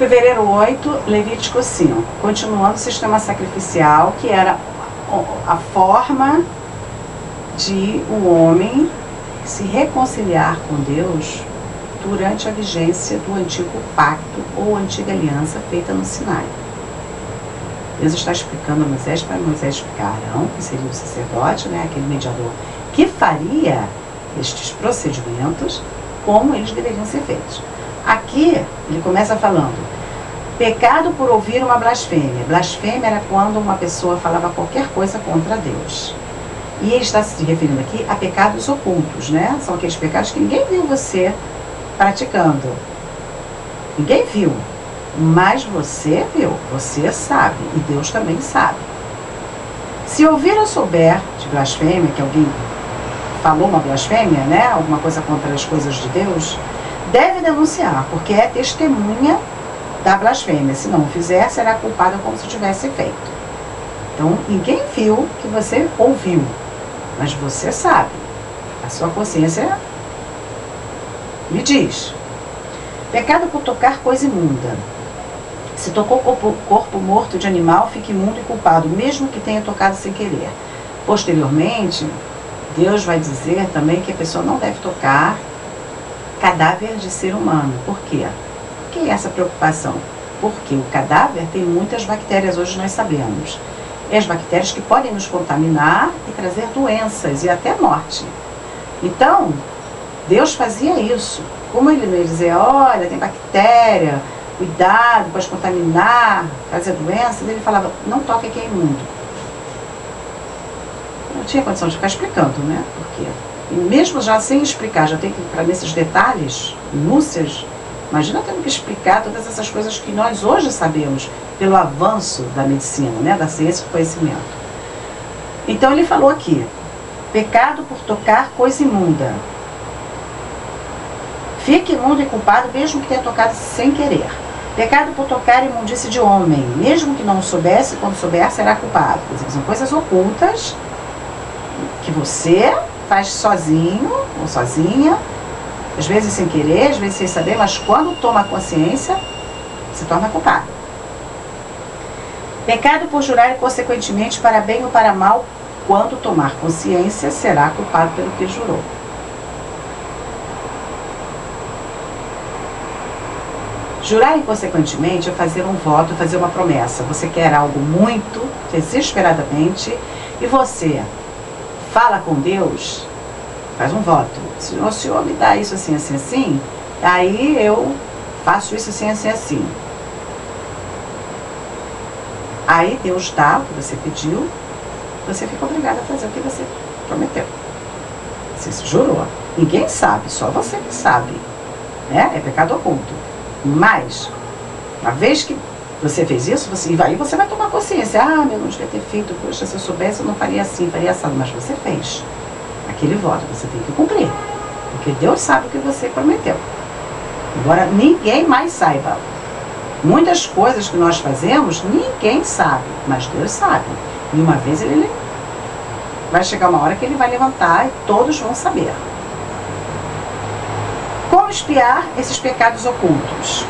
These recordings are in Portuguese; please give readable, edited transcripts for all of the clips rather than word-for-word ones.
Fevereiro 8, Levítico 5. Continuando o sistema sacrificial, que era a forma de um homem se reconciliar com Deus durante a vigência do antigo pacto ou antiga aliança feita no Sinai. Deus está explicando a Moisés para Moisés explicar a Arão, que seria o sacerdote, né, aquele mediador que faria estes procedimentos, como eles deveriam ser feitos. Aqui ele começa falando: pecado por ouvir uma blasfêmia. Blasfêmia era quando uma pessoa falava qualquer coisa contra Deus. E ele está se referindo aqui a pecados ocultos, né? São aqueles pecados que ninguém viu você praticando. Ninguém viu. Mas você viu, você sabe, e Deus também sabe. Se ouvir ou souber de blasfêmia, que alguém falou uma blasfêmia, né? Alguma coisa contra as coisas de Deus, deve denunciar, porque é testemunha da blasfêmia. Se não fizer, será culpada como se tivesse feito. Então, ninguém viu que você ouviu, mas você sabe. A sua consciência lhe diz. Pecado por tocar coisa imunda. Se tocou corpo morto de animal, fica imundo e culpado, mesmo que tenha tocado sem querer. Posteriormente, Deus vai dizer também que a pessoa não deve tocar cadáver de ser humano. Por quê? Por que essa preocupação? Porque o cadáver tem muitas bactérias, hoje nós sabemos. E as bactérias que podem nos contaminar e trazer doenças e até morte. Então, Deus fazia isso. Como ele não ia dizer, olha, tem bactéria, cuidado, pode contaminar, trazer doenças, ele falava, não toque que é imundo. Não tinha condição de ficar explicando, né? Porque, e mesmo já sem explicar, já tem que entrar nesses detalhes, minúcias. Imagina tendo que explicar todas essas coisas que nós hoje sabemos pelo avanço da medicina, né? Da ciência e do conhecimento. Então ele falou aqui, pecado por tocar coisa imunda. Fique imundo e culpado mesmo que tenha tocado sem querer. Pecado por tocar imundície de homem, mesmo que não soubesse, quando souber será culpado. Quer dizer, são coisas ocultas que você faz sozinho ou sozinha, às vezes sem querer, às vezes sem saber, mas quando toma consciência, se torna culpado. Pecado por jurar e consequentemente para bem ou para mal, quando tomar consciência, será culpado pelo que jurou. Jurar inconsequentemente é fazer um voto, fazer uma promessa. Você quer algo muito, desesperadamente, e você fala com Deus, faz um voto. Se o Senhor me dá isso assim, assim, assim, aí eu faço isso assim, assim, assim. Aí Deus dá o que você pediu, você fica obrigado a fazer o que você prometeu. Você se jurou. Ninguém sabe, só você que sabe. Né? É pecado oculto. Mas, uma vez que você fez isso, aí você vai tomar consciência. Ah, meu, não devia ter feito. Poxa, se eu soubesse, eu não faria assim, faria assado. Mas você fez. Aquele voto você tem que cumprir. Porque Deus sabe o que você prometeu. Embora ninguém mais saiba. Muitas coisas que nós fazemos, ninguém sabe. Mas Deus sabe. E uma vez ele vai chegar uma hora que ele vai levantar e todos vão saber. Como expiar esses pecados ocultos?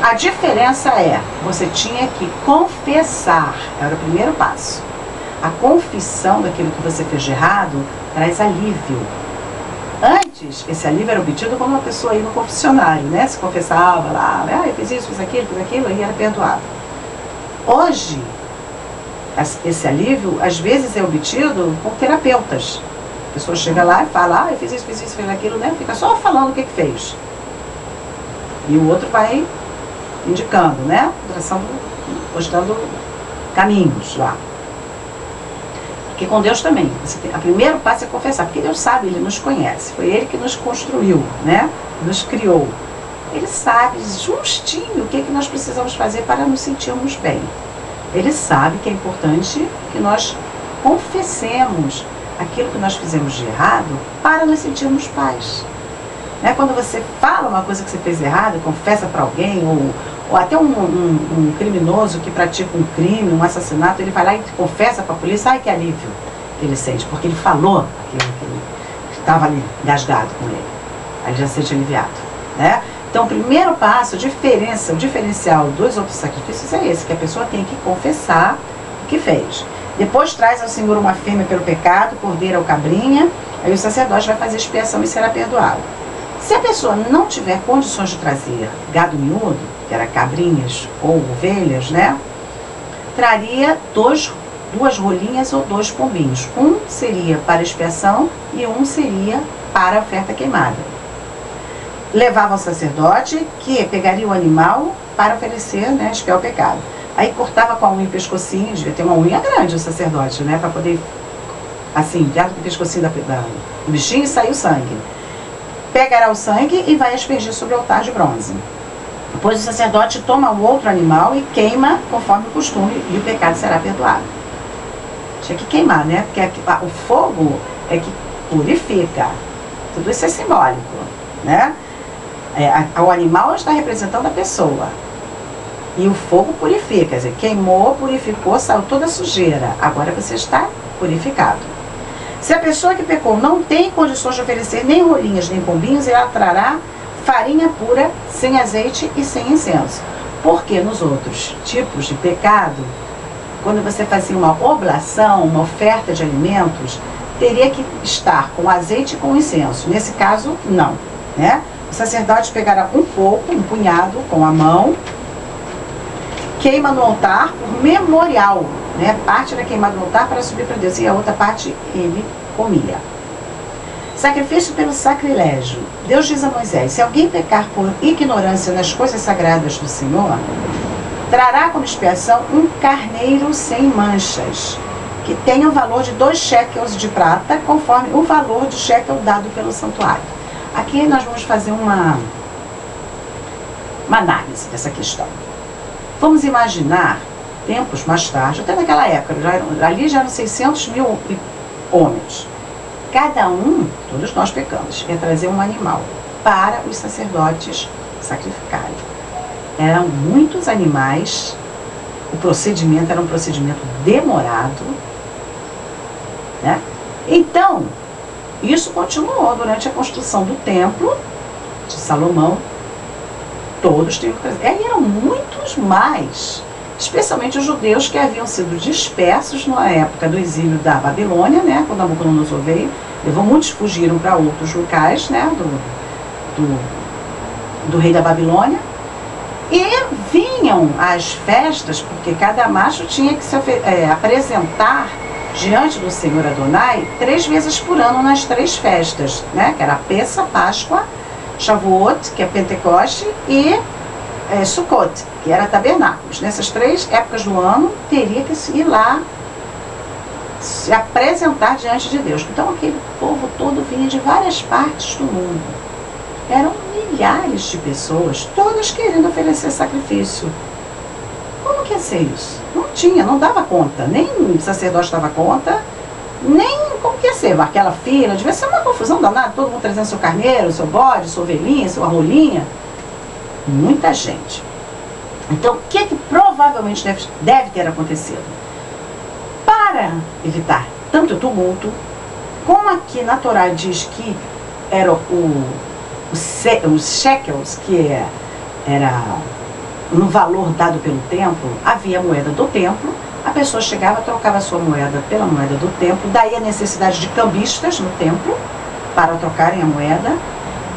A diferença é, você tinha que confessar, era o primeiro passo. A confissão daquilo que você fez de errado traz alívio. Antes, esse alívio era obtido quando uma pessoa ia no confessionário, né? Se confessava lá, eu fiz isso, fiz aquilo, e era perdoado. Hoje, esse alívio, às vezes, é obtido por terapeutas. A pessoa chega lá e fala, eu fiz isso, fiz aquilo, né? Fica só falando o que fez. E o outro vai indicando, né? Mostrando caminhos lá. Porque com Deus também. O primeiro passo é confessar, porque Deus sabe, Ele nos conhece. Foi Ele que nos construiu, né? Nos criou. Ele sabe justinho o que nós precisamos fazer para nos sentirmos bem. Ele sabe que é importante que nós confessemos aquilo que nós fizemos de errado para nos sentirmos paz. Né? Quando você fala uma coisa que você fez errado, confessa para alguém, ou até um criminoso que pratica um crime, um assassinato, ele vai lá e confessa para a polícia, ai que alívio que ele sente, porque ele falou aquilo que estava ali engasgado com ele. Aí ele já se sente aliviado. Né? Então, o primeiro passo, o diferencial dos outros sacrifícios é esse, que a pessoa tem que confessar o que fez. Depois traz ao Senhor uma fêmea pelo pecado, cordeiro ou cabrinha, aí o sacerdote vai fazer expiação e será perdoado. Se a pessoa não tiver condições de trazer gado miúdo, que era cabrinhas ou ovelhas, né, traria duas rolinhas ou 2 pombinhos. Um seria para expiação e um seria para a oferta queimada. Levava ao sacerdote, que pegaria o animal para oferecer, né, expiar o pecado. Aí cortava com a unha o pescocinho, devia ter uma unha grande o sacerdote, né, para poder, assim, dentro do pescocinho do bichinho, e sair o sangue. Pegará o sangue e vai aspergir sobre o altar de bronze. Depois o sacerdote toma o outro animal e queima conforme o costume, e o pecado será perdoado. Tinha que queimar, né? Porque o fogo é que purifica. Tudo isso é simbólico, né? O animal está representando a pessoa. E o fogo purifica, quer dizer, queimou, purificou, saiu toda a sujeira. Agora você está purificado. Se a pessoa que pecou não tem condições de oferecer nem rolinhas nem pombinhos, ela trará farinha pura, sem azeite e sem incenso. Porque nos outros tipos de pecado, quando você fazia uma oblação, uma oferta de alimentos, teria que estar com azeite e com incenso. Nesse caso, não, né? O sacerdote pegará um pouco, um punhado, com a mão, queima no altar por memorial, né? Parte era queimada no altar para subir para Deus e a outra parte ele comia. Sacrifício pelo sacrilégio. Deus diz a Moisés: se alguém pecar por ignorância nas coisas sagradas do Senhor, trará como expiação um carneiro sem manchas, que tenha o valor de 2 shekels de prata, conforme o valor de shekel dado pelo santuário. Aqui nós vamos fazer uma análise dessa questão. Vamos imaginar, tempos mais tarde, até naquela época, ali já eram 600 mil homens. Cada um, todos nós pecamos, ia trazer um animal para os sacerdotes sacrificarem. Eram muitos animais, o procedimento era um procedimento demorado, né? Então, isso continuou durante a construção do templo de Salomão. Todos tinham que trazer. E aí eram muitos mais, especialmente os judeus que haviam sido dispersos na época do exílio da Babilônia, né? Quando Nabucodonosor veio, muitos fugiram para outros locais, né? Do rei da Babilônia. E vinham às festas, porque cada macho tinha que se apresentar diante do Senhor Adonai 3 vezes por ano nas 3 festas, né? Que era Pessa, Páscoa, Shavuot, que é Pentecoste, e Sukkot, que era Tabernáculos. Nessas 3 épocas do ano, teria que ir lá se apresentar diante de Deus. Então aquele povo todo vinha de várias partes do mundo. Eram milhares de pessoas, todas querendo oferecer sacrifício. Como que ia ser isso? Não tinha, não dava conta. Nem o sacerdote dava conta, nem como que ia ser. Aquela fila, devia ser uma confusão danada, todo mundo trazendo seu carneiro, seu bode, sua ovelhinha, sua rolinha. Muita gente. Então, o que provavelmente deve ter acontecido? Para evitar tanto tumulto, como aqui na Torá diz que era os shekels, que era no valor dado pelo templo, havia a moeda do templo, a pessoa chegava, trocava a sua moeda pela moeda do templo, daí a necessidade de cambistas no templo para trocarem a moeda,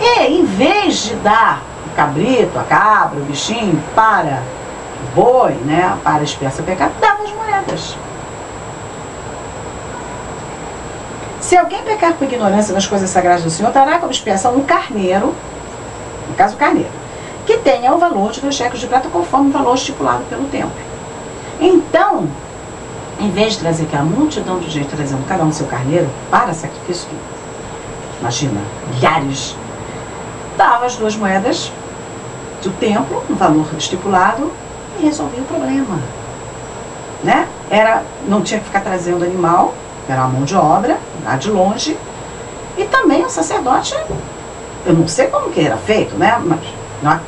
e em vez de dar o cabrito, a cabra, o bichinho para o boi, né, para expiar seu pecado, dava as moedas. Se alguém pecar por ignorância nas coisas sagradas do Senhor, trará como expiação um carneiro, no caso o carneiro, que tenha o valor de 2 shekels de prata, conforme o valor estipulado pelo templo. Então, em vez de trazer aquela multidão de gente trazendo cada um seu carneiro para sacrifício, imagina, milhares, dava as 2 moedas do templo, no valor estipulado, e resolvia o problema, né? Não tinha que ficar trazendo animal, era uma mão de obra, lá de longe, e também o sacerdote, eu não sei como que era feito, né? Mas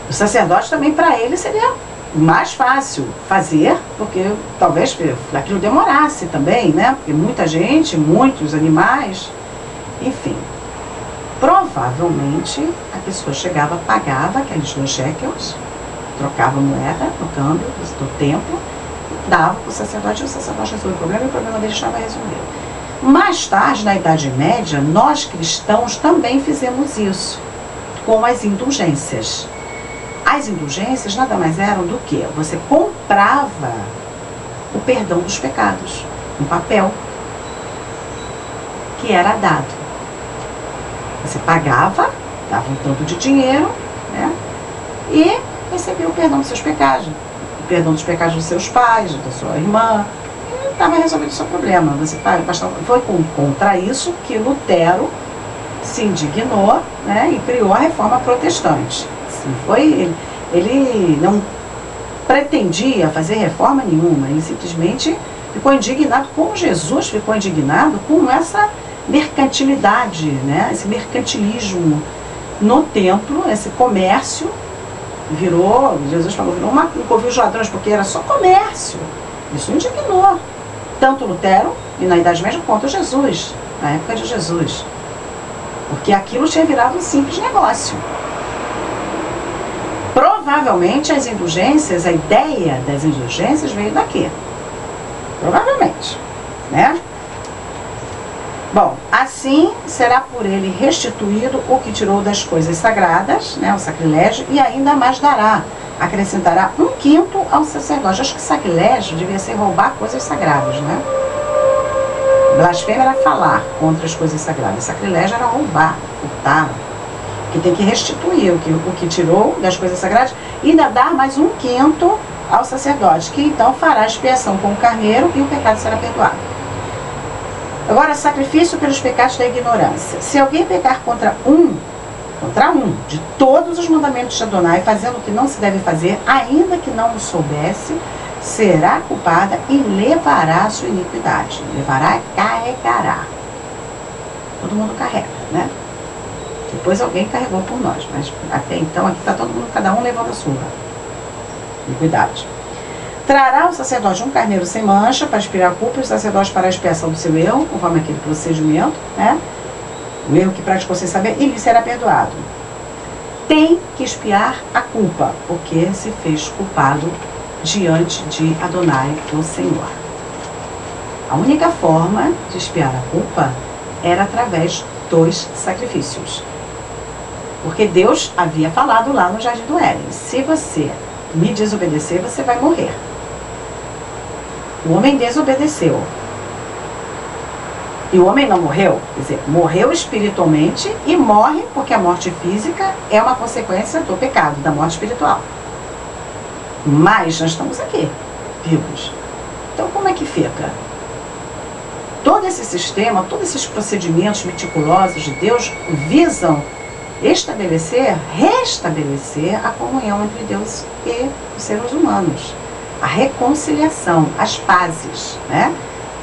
o sacerdote também, para ele, seria mais fácil fazer, porque talvez aquilo demorasse também, né? Porque muita gente, muitos animais, enfim. Provavelmente provavelmente a pessoa chegava, pagava aqueles 2 shekels, trocava moeda no câmbio do templo, dava para o sacerdote resolveu o problema e o problema dele estava resolvido. Mais tarde, na Idade Média, nós cristãos também fizemos isso, com as indulgências. As indulgências nada mais eram do que você comprava o perdão dos pecados, um papel que era dado. Você pagava, dava um tanto de dinheiro, né, e recebia o perdão dos seus pecados, o perdão dos pecados dos seus pais, da sua irmã, e estava resolvido o seu problema. Foi contra isso que Lutero se indignou, né, e criou a Reforma Protestante. Ele não pretendia fazer reforma nenhuma, ele simplesmente ficou indignado, como Jesus ficou indignado com essa mercantilidade, né, esse mercantilismo no templo, esse comércio Jesus falou, virou um covil de ladrões, porque era só comércio. Isso indignou tanto Lutero, e na Idade Média, quanto Jesus, na época de Jesus, porque aquilo tinha virado um simples negócio. Provavelmente as indulgências, a ideia das indulgências veio daqui. Provavelmente, né? Bom, assim será por ele restituído o que tirou das coisas sagradas, né, o sacrilégio, e ainda mais dará, acrescentará 1/5 ao sacerdote. Acho que sacrilégio devia ser roubar coisas sagradas, né? Blasfêmia era falar contra as coisas sagradas, sacrilégio era roubar, furtar, que tem que restituir o que tirou das coisas sagradas e ainda dar mais 1/5 ao sacerdote, que então fará expiação com o carneiro e o pecado será perdoado. Agora, sacrifício pelos pecados da ignorância. Se alguém pecar contra um de todos os mandamentos de Adonai, fazendo o que não se deve fazer, ainda que não o soubesse, será culpada e levará a sua iniquidade. Levará e carregará. Todo mundo carrega, né? Depois alguém carregou por nós, mas até então aqui está todo mundo, cada um levando a sua iniquidade. Trará o sacerdote um carneiro sem mancha para expiar a culpa, e o sacerdote para a expiação do seu erro, conforme aquele procedimento, né? O erro que praticou sem saber, e lhe será perdoado. Tem que expiar a culpa, porque se fez culpado diante de Adonai, o Senhor. A única forma de expiar a culpa era através dos sacrifícios. Porque Deus havia falado lá no Jardim do Éden: se você me desobedecer, você vai morrer. O homem desobedeceu. E o homem não morreu, quer dizer, morreu espiritualmente e morre porque a morte física é uma consequência do pecado, da morte espiritual. Mas nós estamos aqui, vivos. Então como é que fica? Todo esse sistema, todos esses procedimentos meticulosos de Deus visam restabelecer a comunhão entre Deus e os seres humanos. A reconciliação, as pazes, né?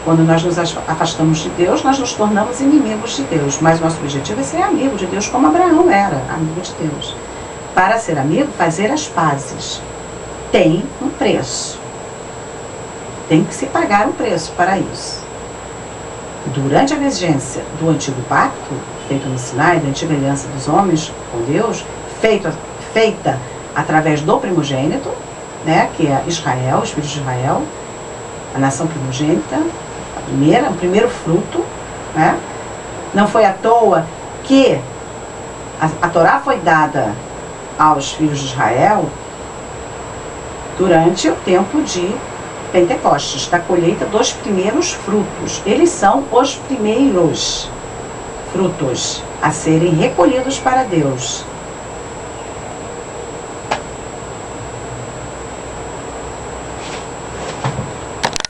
Quando nós nos afastamos de Deus, nós nos tornamos inimigos de Deus. Mas nosso objetivo é ser amigo de Deus, como Abraão era, amigo de Deus. Para ser amigo, fazer as pazes. Tem um preço. Tem que se pagar um preço para isso. Durante a vigência do antigo pacto, feito no Sinai, da antiga aliança dos homens com Deus, feita através do primogênito, né, que é Israel, os filhos de Israel, a nação primogênita, o primeiro fruto, né? Não foi à toa que a Torá foi dada aos filhos de Israel durante o tempo de Pentecostes, da colheita dos primeiros frutos. Eles são os primeiros frutos a serem recolhidos para Deus.